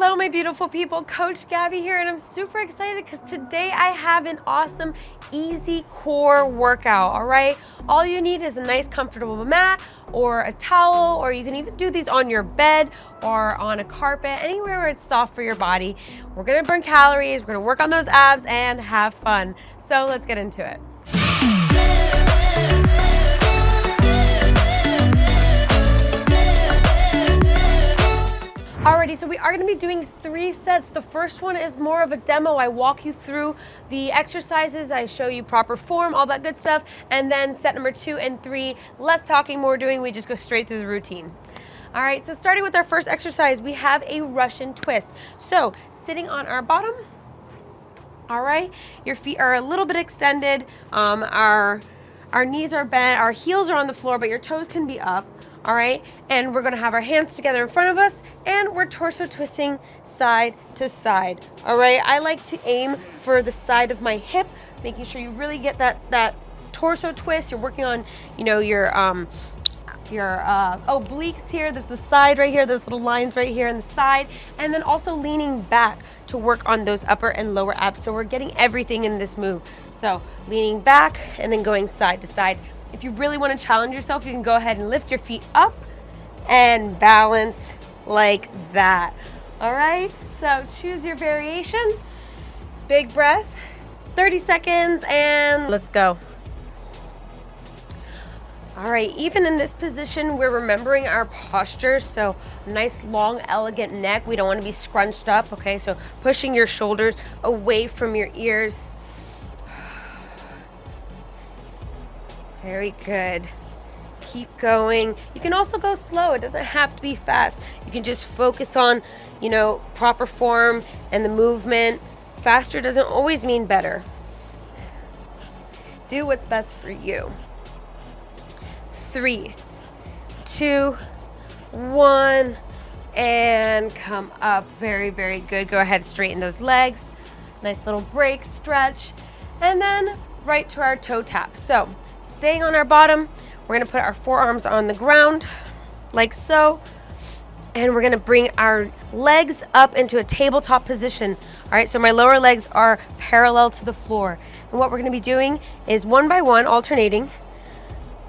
Hello, my beautiful people. Coach Gabby here, and I'm super excited because today I have an awesome, easy core workout, all right? All you need is a nice, comfortable mat or a towel, or you can even do these on your bed or on a carpet, anywhere where it's soft for your body. We're gonna burn calories, we're gonna work on those abs, and have fun. So let's get into it. Alrighty, so we are going to be doing 3 sets. The first one is more of a demo. I walk you through the exercises, I show you proper form, all that good stuff, and then set number 2 and 3, less talking, more doing. We just go straight through the routine. All right, so starting with our first exercise, we have a Russian twist. So sitting on our bottom, all right, your feet are a little bit extended, our knees are bent, our heels are on the floor, but your toes can be up. All right, and we're gonna have our hands together in front of us, and we're torso twisting side to side. All right, I like to aim for the side of my hip, making sure you really get that torso twist. You're working on, you know, your obliques here. That's the side right here, those little lines right here on the side, and then also leaning back to work on those upper and lower abs. So we're getting everything in this move. So leaning back and then going side to side. If you really want to challenge yourself, you can go ahead and lift your feet up and balance like that. All right, so choose your variation. Big breath, 30 seconds, and let's go. All right, even in this position, we're remembering our posture. So nice, long, elegant neck. We don't want to be scrunched up, okay? So pushing your shoulders away from your ears. Very good. Keep going. You can also go slow. It doesn't have to be fast. You can just focus on, you know, proper form and the movement. Faster doesn't always mean better. Do what's best for you. 3, 2, 1, and come up. Very, very good. Go ahead, straighten those legs. Nice little break, stretch, and then right to our toe tap. So staying on our bottom, we're gonna put our forearms on the ground, like so, and we're gonna bring our legs up into a tabletop position. All right, so my lower legs are parallel to the floor. And what we're gonna be doing is one by one, alternating,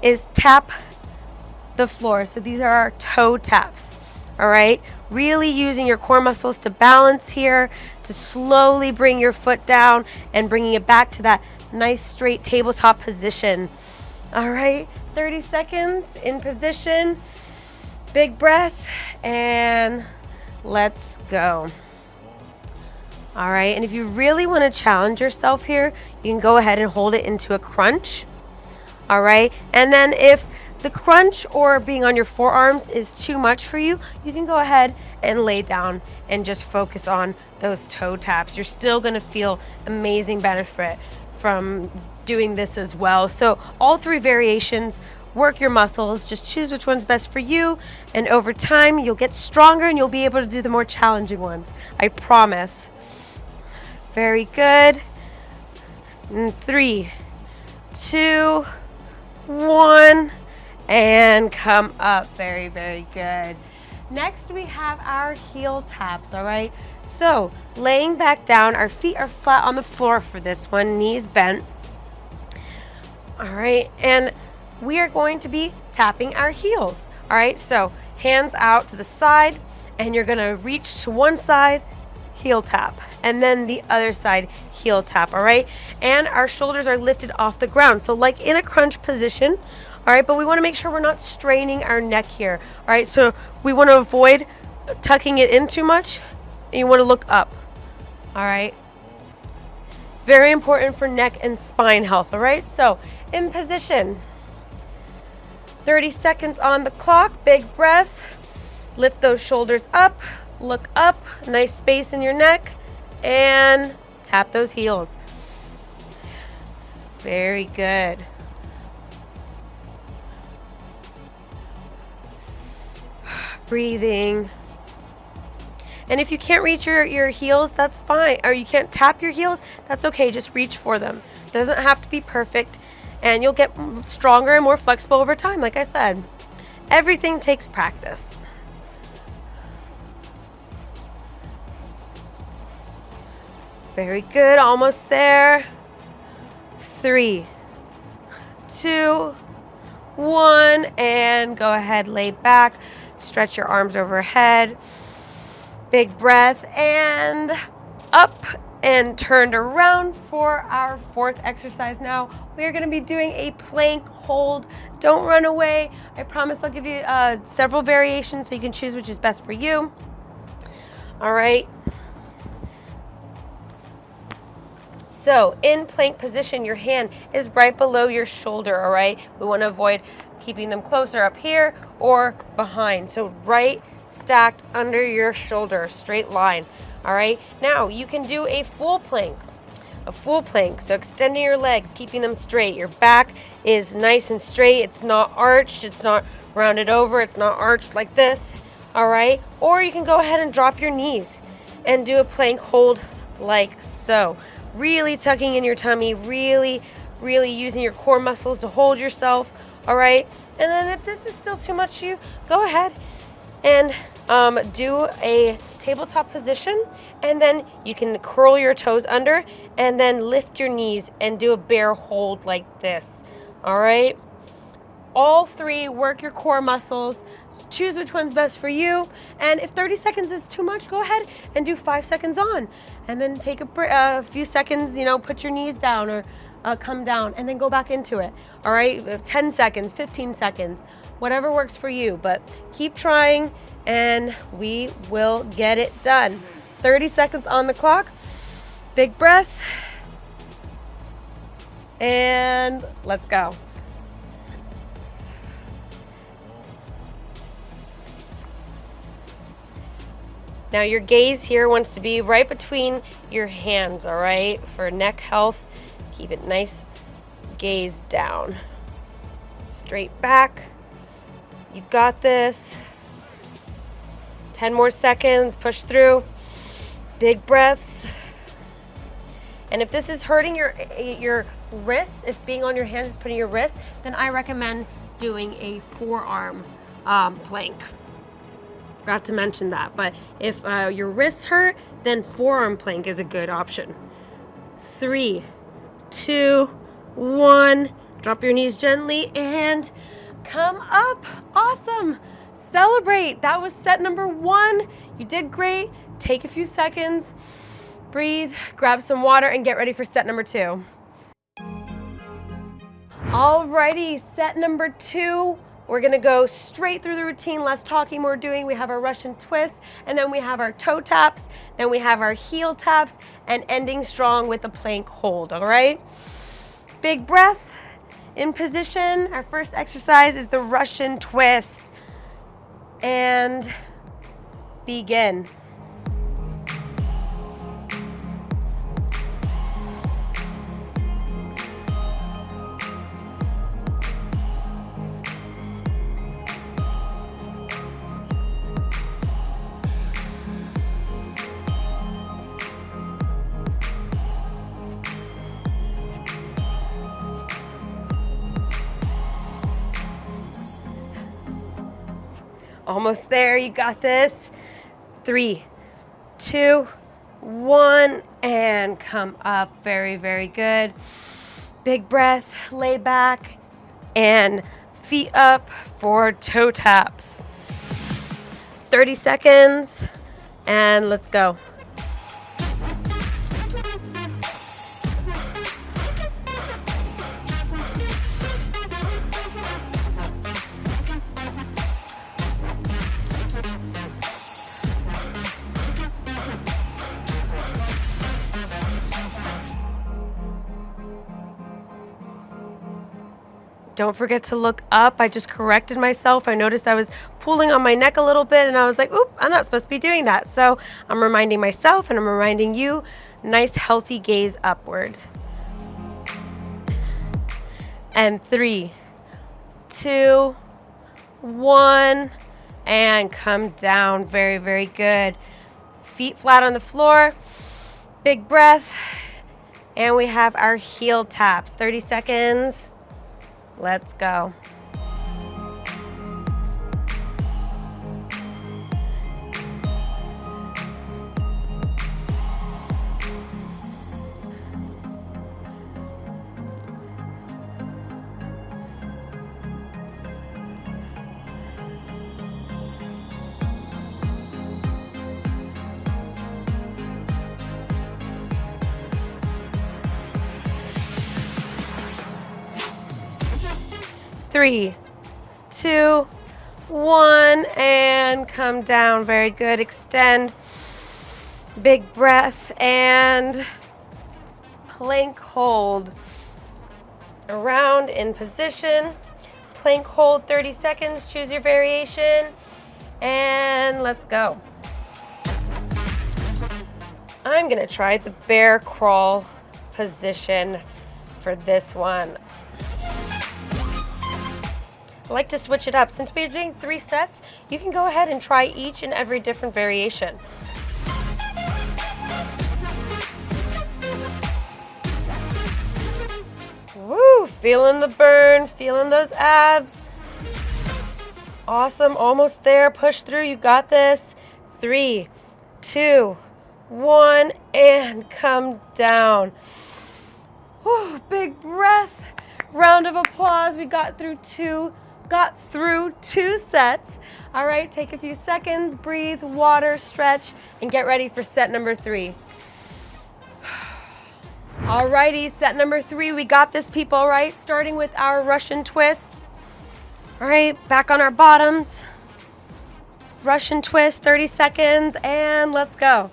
is tap the floor. So these are our toe taps, all right? Really using your core muscles to balance here, to slowly bring your foot down and bringing it back to that nice straight tabletop position. All right, 30 seconds in position, big breath, and let's go. All right, and if you really want to challenge yourself here, you can go ahead and hold it into a crunch. All right, and then if the crunch or being on your forearms is too much for you, you can go ahead and lay down and just focus on those toe taps. You're still gonna feel amazing benefit from doing this as well. So all 3 variations, work your muscles, just choose which one's best for you, and over time you'll get stronger and you'll be able to do the more challenging ones, I promise. Very good. 3, 2, 1, and come up. Very, very good. Next we have our heel taps, all right? So laying back down, our feet are flat on the floor for this one, knees bent. All right, and we are going to be tapping our heels. All right, so hands out to the side, and you're gonna reach to one side, heel tap, and then the other side, heel tap, all right? And our shoulders are lifted off the ground, so like in a crunch position, all right? But we wanna make sure we're not straining our neck here, all right? So we wanna avoid tucking it in too much, and you wanna look up, all right? Very important for neck and spine health, all right? So in position, 30 seconds on the clock, big breath, lift those shoulders up, look up, nice space in your neck, and tap those heels. Very good. Breathing. And if you can't reach your heels, that's fine. Or you can't tap your heels, that's okay. Just reach for them. Doesn't have to be perfect. And you'll get stronger and more flexible over time, like I said. Everything takes practice. Very good, almost there. 3, 2, 1, and go ahead, lay back, stretch your arms overhead. Big breath, and up and turned around for our fourth exercise. Now we are going to be doing a plank hold. Don't run away. I promise I'll give you several variations so you can choose which is best for you. All right. So in plank position, your hand is right below your shoulder, all right? We want to avoid keeping them closer up here or behind. So right stacked under your shoulder, straight line, all right? Now you can do a full plank. So extending your legs, keeping them straight. Your back is nice and straight. It's not arched. It's not rounded over. It's not arched like this, all right? Or you can go ahead and drop your knees and do a plank hold like so. Really tucking in your tummy, really using your core muscles to hold yourself, all right? And then if this is still too much for you, go ahead and do a tabletop position, and then you can curl your toes under and then lift your knees and do a bear hold like this, all right? All three, work your core muscles, choose which one's best for you, and if 30 seconds is too much, go ahead and do 5 seconds on, and then take a few seconds, put your knees down or come down, and then go back into it, all right? 10 seconds, 15 seconds, whatever works for you, but keep trying, and we will get it done. 30 seconds on the clock, big breath, and let's go. Now your gaze here wants to be right between your hands, all right? For neck health, keep it nice, gaze down. Straight back, you got this. 10 more seconds, push through. Big breaths. And if this is hurting your wrists, if being on your hands is putting your wrists, then I recommend doing a forearm plank. Forgot to mention that, but if your wrists hurt, then forearm plank is a good option. 3, 2, 1. Drop your knees gently and come up. Awesome. Celebrate. That was set number 1. You did great. Take a few seconds, breathe, grab some water, and get ready for set number 2. Alrighty, set number 2. We're gonna go straight through the routine, less talking, more doing. We have our Russian twist, and then we have our toe taps, then we have our heel taps, and ending strong with the plank hold, all right? Big breath, in position. Our first exercise is the Russian twist. And begin. Almost there, you got this. 3, 2, 1, and come up. Very, very good. Big breath, lay back, and feet up for toe taps. 30 seconds, and let's go. Don't forget to look up. I just corrected myself. I noticed I was pulling on my neck a little bit, and I was like, oop, I'm not supposed to be doing that. So I'm reminding myself, and I'm reminding you, nice healthy gaze upward. And 3, 2, 1, and come down. Very, very good. Feet flat on the floor. Big breath. And we have our heel taps. 30 seconds. Let's go. 3, 2, 1, and come down. Very good. Extend. Big breath and plank hold. Around in position. Plank hold 30 seconds. Choose your variation. And let's go. I'm gonna try the bear crawl position for this one. I like to switch it up. Since we're doing 3 sets, you can go ahead and try each and every different variation. Woo, feeling the burn, feeling those abs. Awesome, almost there. Push through, you got this. 3, 2, 1, and come down. Whew, big breath. Round of applause. We got through two sets. All right, take a few seconds, breathe, water, stretch, and get ready for set number 3. All righty, set number 3. We got this, people, all right? Starting with our Russian twists. All right, back on our bottoms. Russian twist, 30 seconds, and let's go.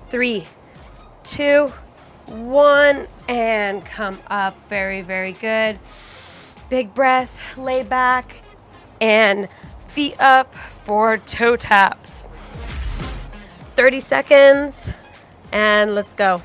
Three, 2, 1, and come up. Very, very good. Big breath, lay back, and feet up for toe taps. 30 seconds, and let's go.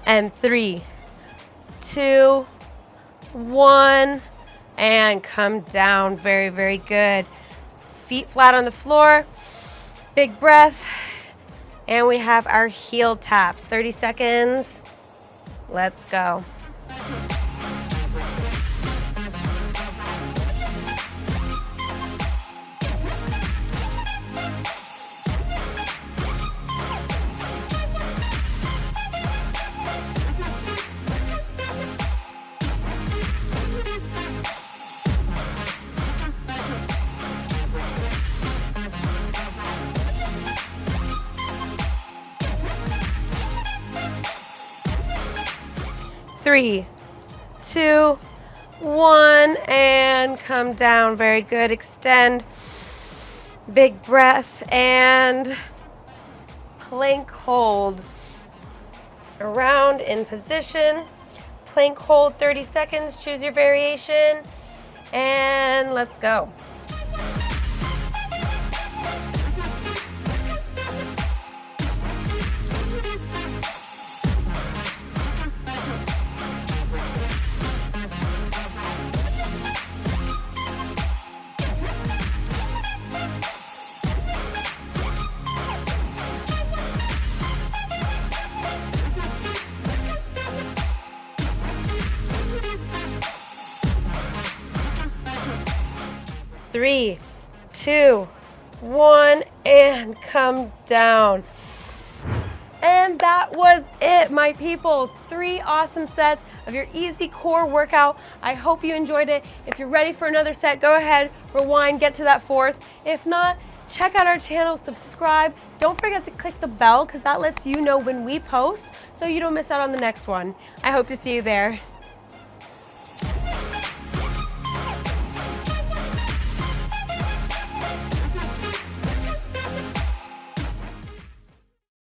And 3, 2, 1, and come down. Very, very good. Feet flat on the floor. Big breath. And we have our heel taps. 30 seconds. Let's go. Three, 2, 1, and come down. Very good. Extend. Big breath and plank hold. Around in position. Plank hold 30 seconds. Choose your variation. And let's go. Three, 2, 1, and come down. And that was it, my people. 3 awesome sets of your easy core workout. I hope you enjoyed it. If you're ready for another set, go ahead, rewind, get to that 4th. If not, check out our channel, subscribe. Don't forget to click the bell because that lets you know when we post so you don't miss out on the next one. I hope to see you there.